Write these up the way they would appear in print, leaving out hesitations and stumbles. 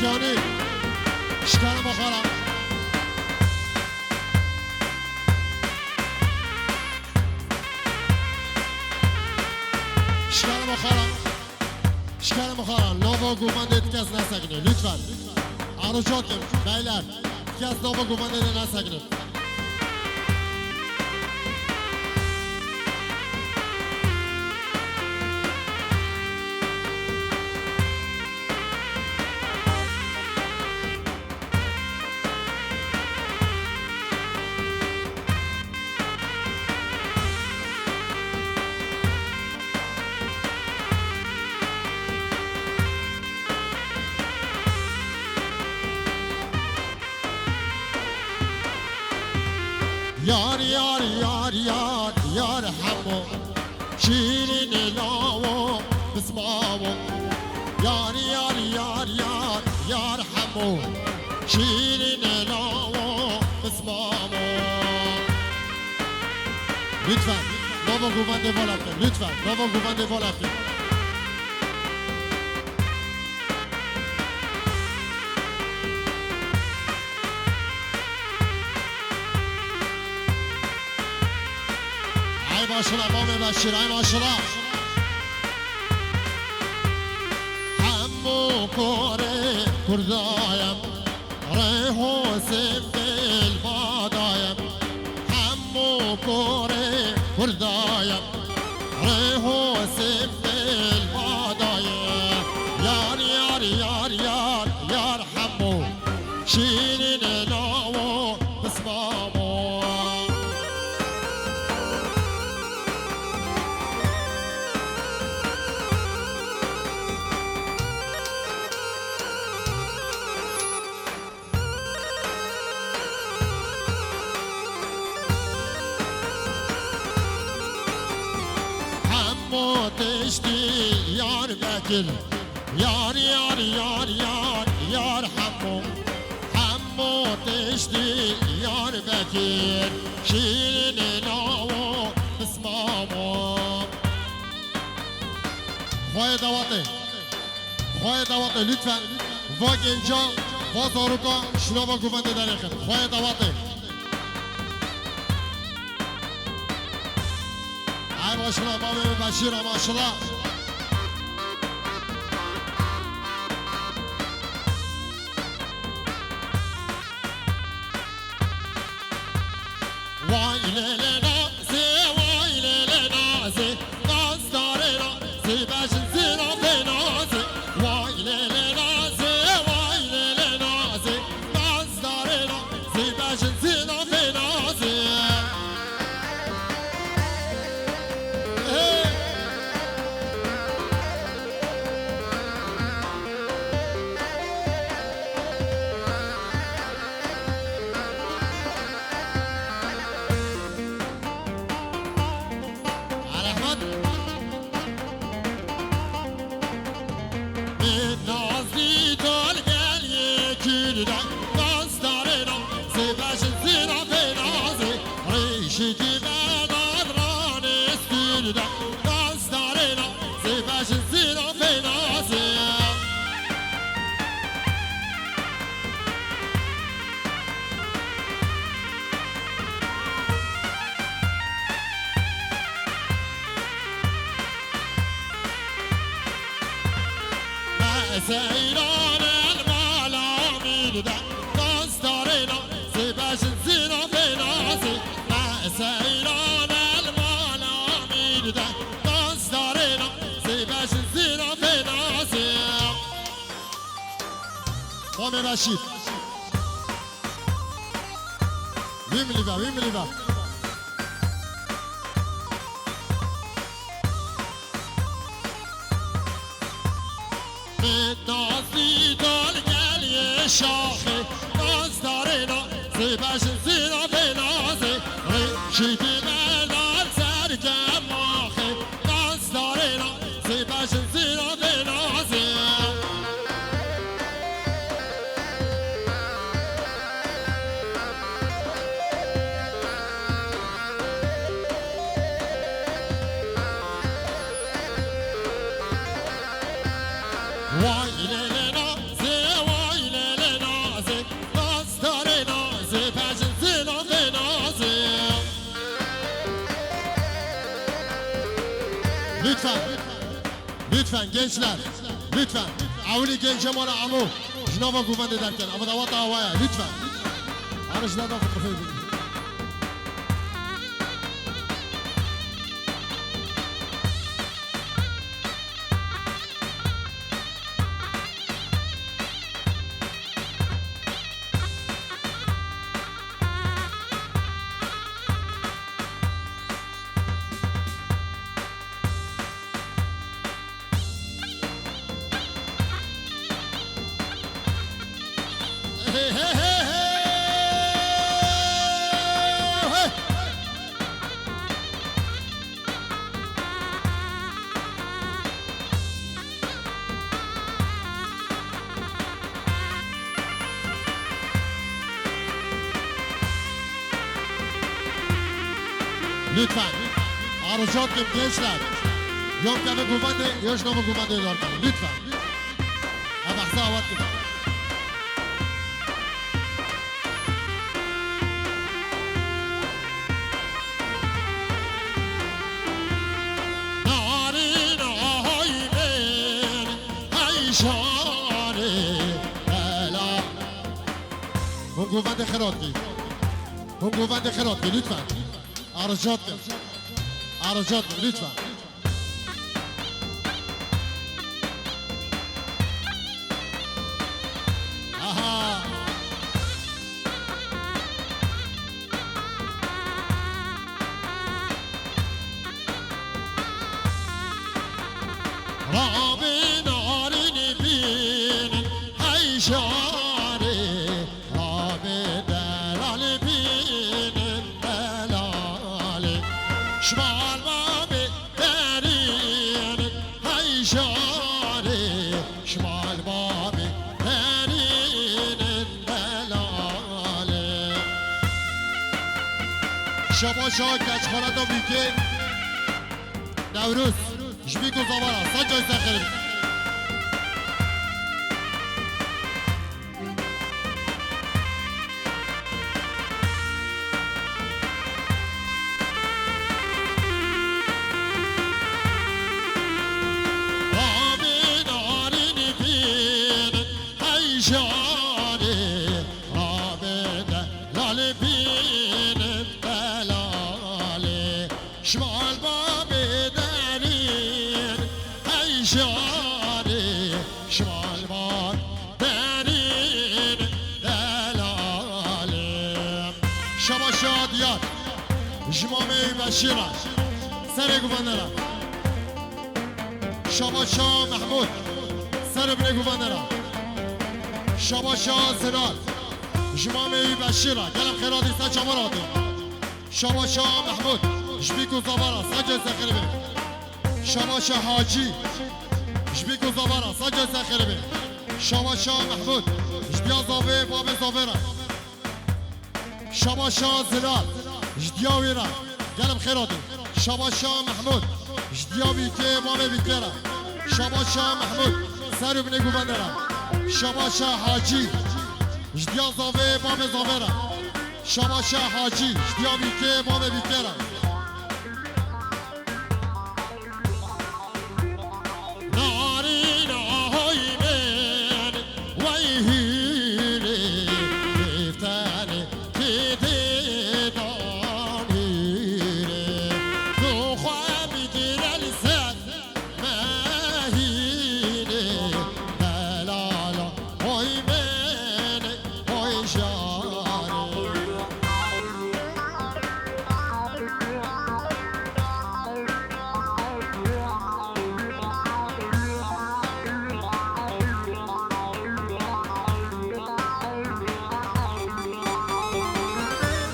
جانی شکر بخورم شکر بخورم ناوا گومنده کس نسکنه لطفا عروجاتم بیلر کس ناوا گومنده نسکنه یار یار یار یار یار همو شیرین لاو بسماو یار یار یار یار یار همو شیرین لاو بسماو لطفا نوو گوونده والافته لطفا نوو گوونده والافته ماشاءالله امام بشیر ای ماشاءالله همو کاره کردایم ره حسین دل بادایم همو کاره کردایم ره حسین دل بادایم یار یار یار یار یار همو شیرین لاو بسمامو تشتی یار بکل یار یار یار یار یار همو تشتی یار بکل شیرین ناو بسمامو خواه دواته لطفا و گنجا و زاروکا شنوا گوونده در اخر خواه دواته ای ماشاءالله امام بشیر ماشاءالله وای لیلی نازی وای لیلی نازی ناز داره نازی بشن زیرا به نازی وای لیلی نازی وای لیلی نازی ناز داره نازی بشن زیرا به نازی سیران المالا میردن ناز داره نازی بشن زیرا به نازی سیران المالا میردن ناز داره نازی بشن زیرا به نازی امام بشیر ویملیبا نازی دال گل شاخه ناز داره نازی بشن زیرا به نازی ریشیدی ملال سرگم ماخه ناز داره نازی بشن زیرا به نازی وای لیلی نازی وای Lütfen. Lütfen gençler. Lütfen. Avli gence mara amu. Jnava guvend ederken. Ama davat havaya. Lütfen. Arıcılar da fotoğrafı edin. Hey hey hey hey. Lütfen. Arıcat gibi gençler. Yok yani güvende, yok namı güvende ediyorlar. Lütfen. Abahsa avat gibi. هم گوونده خیراتی هم گوونده خیراتی لطفا عرجات کن عرجات کن لطفا آها رابین آرین بین هیشاری شمال بابي دارين هاي شاري شمال بابي دارين الدلالي شبا شاك اشخاراتو بيكين نوروز جبيكو زبارا سجل سخرين شمال بابي دارين هاي شاري شمال باب دارين دلالي شما شاديات جمامي بشيرة سرق بندرة شما شاه محمود سرق بندرة شما شاه زلال جمامي بشيرة قلم خيراتي ساچا مراتي شما شاه محمود جبيكو زبارا سجل سخربي شماشا حاجي جبيكو زبارا سجل سخربي شماشا محمود جديا زاوي باب زاويرا شماشا زلال جديا ويرا قلب خيراتي شماشا محمود جديا بيكي باب بيكيرا شماشا محمود سرو بني گوبندرا شماشا حاجي جديا زاوي باب زاويرا شماشا حاجي جديا بيكي باب بيكيرا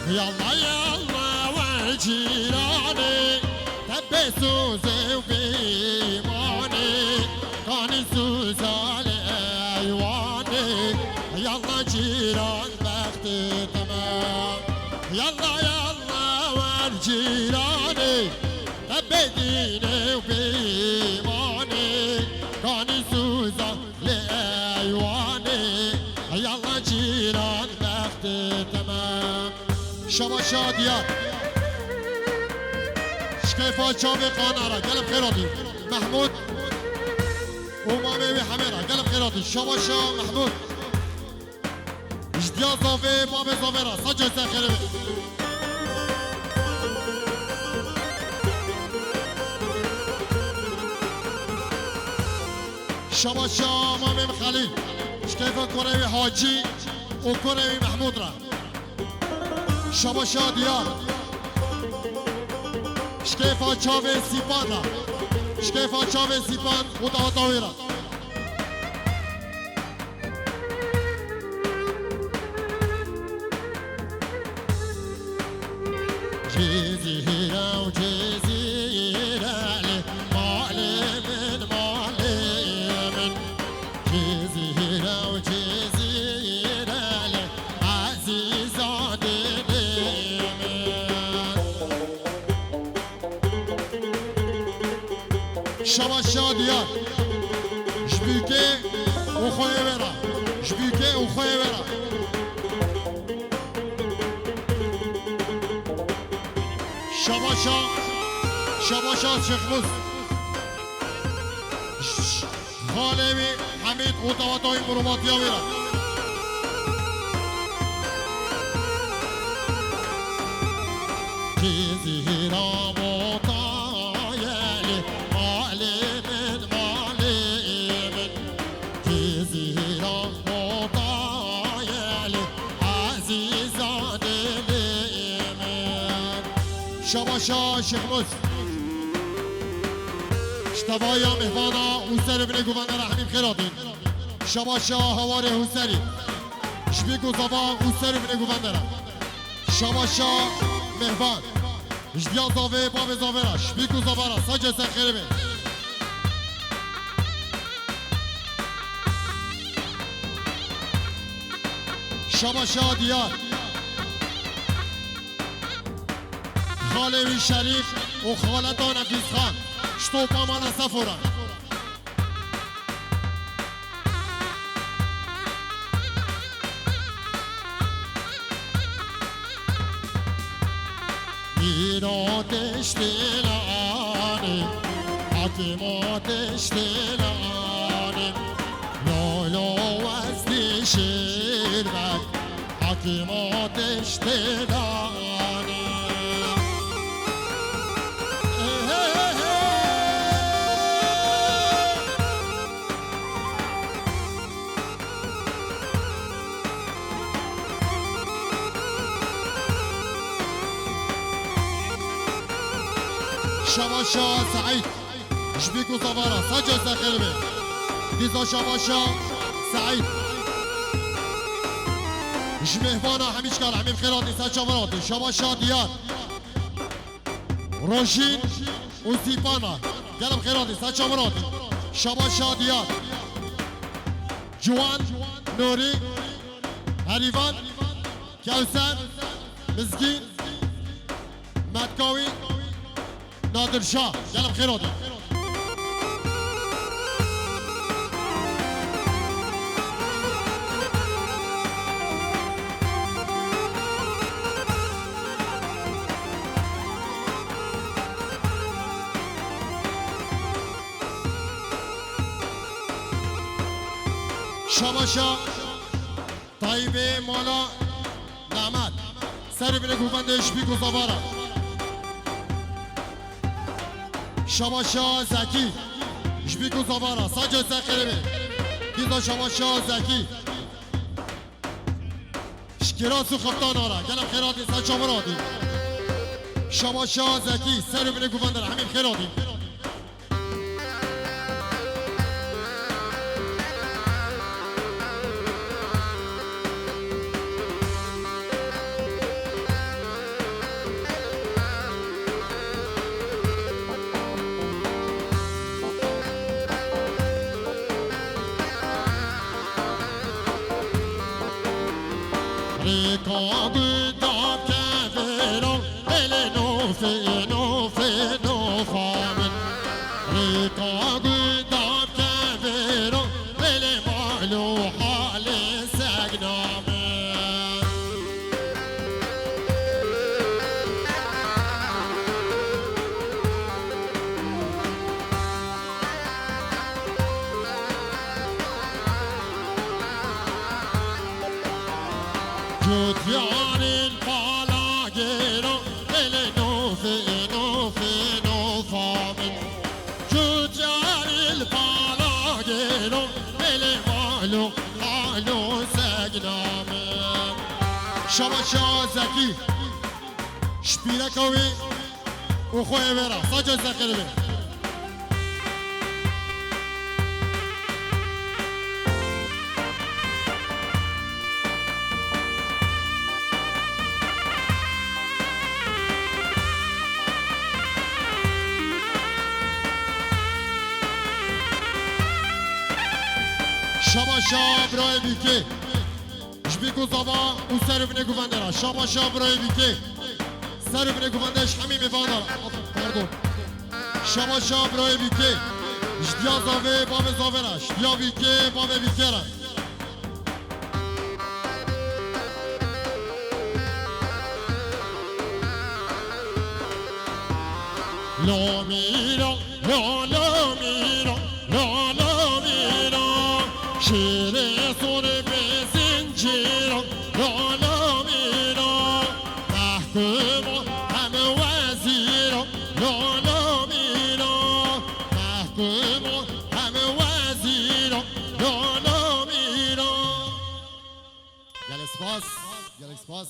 يلا يلا والجيراني تبي سوزي وبيماني كان سوزي على ايواني يلا جيران بختي تمام يلا يلا والجيراني تبي ديني وبيماني كان سوزي لايواني يلا جيران بختي تمام شما شاديات شكيفا شافي قانارا قلب خيراتي محمود ومامي حميرة قلب خيراتي شباشا محمود جديا صافي بابي صافيرا سجل ساخر شباشا مامي خليل شكيفا كوريوي حاجي وكوريوي محمود را شباشا ديار شكيفا شافي سيبان را شكيفا شافي سيبان وطاويرا جزيرة وجزيرة لمعلم معلم جزيرة وجزيرة لعزيزة دليم شباشا ديار جبيكي وخويا ورا جبيكي وخويا ورا شباشا شخموز خالوي حميد وطواتوي مروماتيا ويرا جزيرة مطايلة معلم معلم جزيرة مطايلة عزيزة دليم شباشا شخموز اشتبايا مهوانا وسر بني گوانر حميم خيراتين شباشا هواري حسري شبيكو زبا وسر بني گوانر شباشا مهوان جديا زاوي باب زاويرا شبيكو زبارا سجل سخيربي شباشا ديار خالوي شريف وخالتا نفيس خان شطوبا مانا سفورا ميرات اشتلاني حكيمات اشتلاني لالا وزدي شيربك حكيمات اشتلاني شباشا سعيد شبيكو صبارا سجل ساخربي ديزا شباشا سعيد جمهوانا حميش كار حميم خيراتي سجل شباشا ديار روشين وسيبانا قلب خيراتي سجل شباشا ديار جوان نوري هريفان كوثر مسكين مدكاوي نادر شاه قلب خيراتي شباشا طيبه مالا نعمت سر بنه گوبندش بیگو زبارا شباشا زکی جبیکو زبارا ساجو سخیره بیزا شباشا زکی شکراسو خفتان آرا گلم خیراتی ساچا مرادی شباشا زکی سر بنه گوبندر همین خیراتی ركابي داب كافرون اللي نوفي نوفي نوفامن ركابي داب كافرون اللي معلو حالي سقنامن جوتيان الفلاقيرو اللي نوفي نوفي نوفامن جوتيان الفلاقيرو اللي مالو مالو سقنامن شباشا زكي شبيرة كوي وخوي برا سجل زكي بي شباشا برای بیکی جبیکو زبا و سرو بینه گوونده را شباشا برای بیکی سرو بینه گووندهش همین میوان دارا پردون شباشا برای بیکی جدیا زاوه باب زاوه را جدیا بیکی باب بیکی را لا میرا لا لا میرا لا لا میرا شیر سور به زنجیرا لا لا میرا محکوم همه وزیرا لا لا میرا محکوم همه وزیرا لا لا میرا گل اسپاس